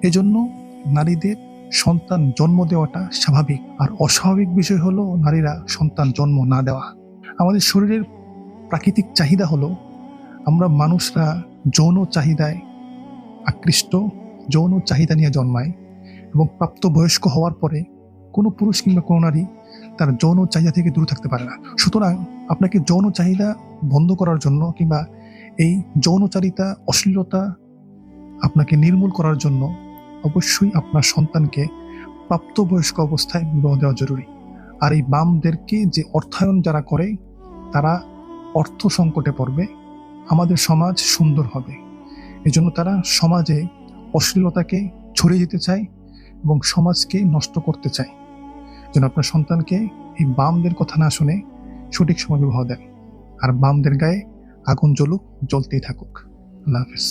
এজন্য নারীদের সন্তান জন্ম দেওয়াটা স্বাভাবিক, আর অস্বাভাবিক বিষয় হলো নারীরা সন্তান জন্ম না দেওয়া। আমাদের শরীরের প্রাকৃতিক চাহিদা হলো, আমরা মানুষরা যৌন চাহিদায় আকৃষ্ট, যৌন চাহিদা নিয়ে জন্মায়, এবং প্রাপ্তবয়স্ক হওয়ার পরে কোনো পুরুষ কিংবা কোনো নারী তার যৌন চাহিদা থেকে দূরে থাকতে পারে না। সুতরাং আপনাকে যৌন চাহিদা বন্ধ করার জন্য কিংবা এই যৌনচারিতা, অশ্লীলতা আপনাকে নির্মূল করার জন্য অবশ্যই আপনার সন্তানকে প্রাপ্তবয়স্ক অবস্থায় বিবাহ দেওয়া জরুরি। আর এই বামদেরকে যে অর্থায়ন যারা করে, তারা অর্থ সংকটে পড়বে, আমাদের সমাজ সুন্দর হবে। এজন্য তারা সমাজে অশ্লীলতাকে ছড়িয়ে দিতে চায় এবং সমাজকে নষ্ট করতে চায়। যেন আপনার সন্তানকে এই বামদের কথা না শুনে সঠিক সময় বিবাহ দেন, আর বামদের গায়ে আগুন জ্বলুক, জ্বলতেই থাকুক। আল্লাহ হাফেজ।